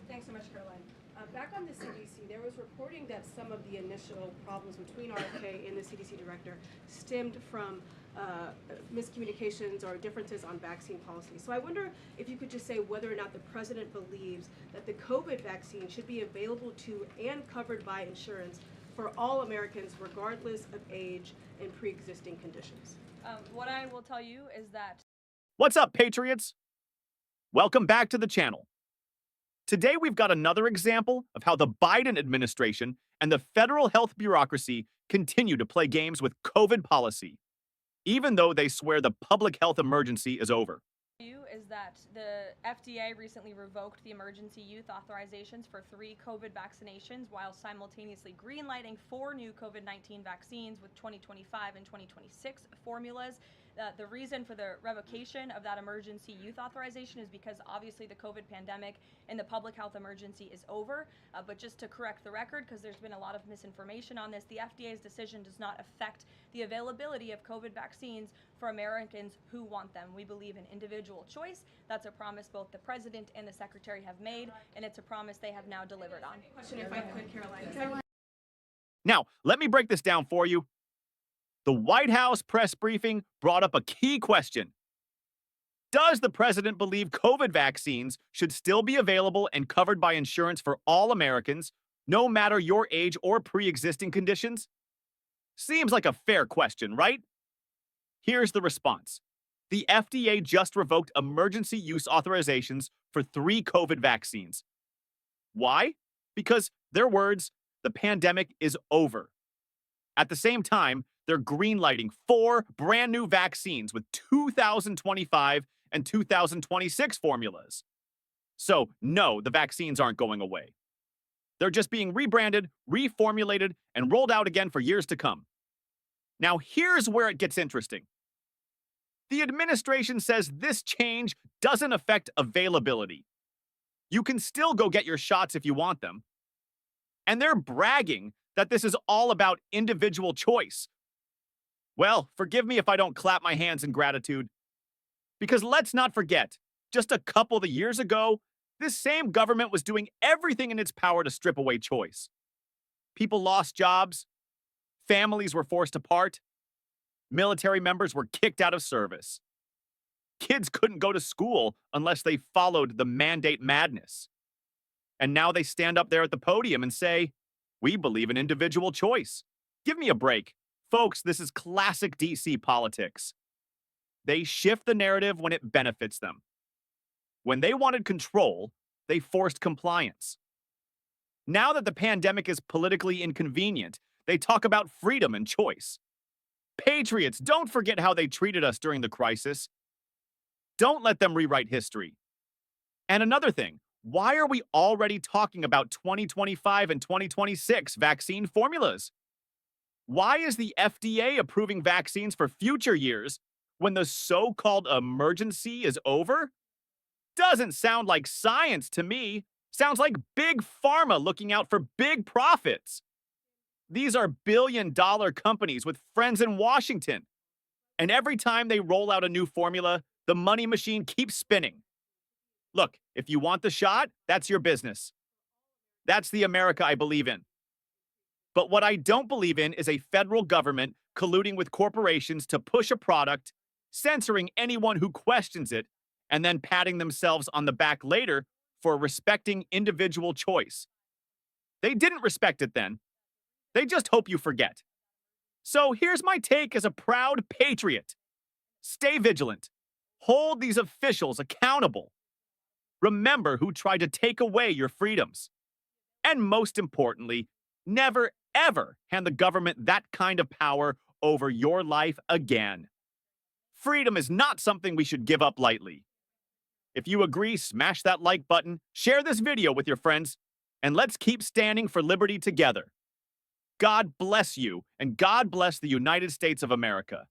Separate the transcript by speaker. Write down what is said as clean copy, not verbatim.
Speaker 1: Thanks so much, Caroline. Back on the CDC, there was reporting that some of the initial problems between RFK and the CDC director stemmed from miscommunications or differences on vaccine policy. So I wonder if you could just say whether or not the president believes that the COVID vaccine should be available to and covered by insurance for all Americans, regardless of age and pre-existing conditions.
Speaker 2: What I will tell you is that...
Speaker 3: What's up, Patriots? Welcome back to the channel. Today, we've got another example of how the Biden administration and the federal health bureaucracy continue to play games with COVID policy, even though they swear the public health emergency is over.
Speaker 2: Is that the FDA recently revoked the emergency use authorizations for 3 COVID vaccinations while simultaneously greenlighting 4 new COVID-19 vaccines with 2025 and 2026 formulas. The reason for the revocation of that emergency use authorization is because obviously the COVID pandemic and the public health emergency is over. But just to correct the record, because there's been a lot of misinformation on this, the FDA's decision does not affect the availability of COVID vaccines for Americans who want them. We believe in individual choice. That's a promise both the president and the secretary have made, and it's a promise they have now delivered on.
Speaker 1: Question, if I could, Caroline.
Speaker 3: Now, let me break this down for you. The White House press briefing brought up a key question. Does the president believe COVID vaccines should still be available and covered by insurance for all Americans, no matter your age or pre-existing conditions? Seems like a fair question, right? Here's the response. The FDA just revoked emergency use authorizations for 3 COVID vaccines. Why? Because, their words, the pandemic is over. At the same time, they're greenlighting 4 brand new vaccines with 2025 and 2026 formulas. So, no, the vaccines aren't going away. They're just being rebranded, reformulated, and rolled out again for years to come. Now, here's where it gets interesting. The administration says this change doesn't affect availability. You can still go get your shots if you want them. And they're bragging that this is all about individual choice. Well, forgive me if I don't clap my hands in gratitude. Because let's not forget, just a couple of years ago, this same government was doing everything in its power to strip away choice. People lost jobs. Families were forced apart. Military members were kicked out of service. Kids couldn't go to school unless they followed the mandate madness. And now they stand up there at the podium and say, we believe in individual choice. Give me a break. Folks, this is classic DC politics. They shift the narrative when it benefits them. When they wanted control, they forced compliance. Now that the pandemic is politically inconvenient, they talk about freedom and choice. Patriots, don't forget how they treated us during the crisis. Don't let them rewrite history. And another thing, why are we already talking about 2025 and 2026 vaccine formulas? Why is the FDA approving vaccines for future years when the so-called emergency is over? Doesn't sound like science to me. Sounds like big pharma looking out for big profits. These are billion-dollar companies with friends in Washington. And every time they roll out a new formula, the money machine keeps spinning. Look, if you want the shot, that's your business. That's the America I believe in. But what I don't believe in is a federal government colluding with corporations to push a product, censoring anyone who questions it, and then patting themselves on the back later for respecting individual choice. They didn't respect it then. They just hope you forget. So here's my take as a proud patriot. Stay vigilant. Hold these officials accountable. Remember who tried to take away your freedoms. And most importantly, never, ever hand the government that kind of power over your life again. Freedom is not something we should give up lightly. If you agree, smash that like button, share this video with your friends, and let's keep standing for liberty together. God bless you, and God bless the United States of America.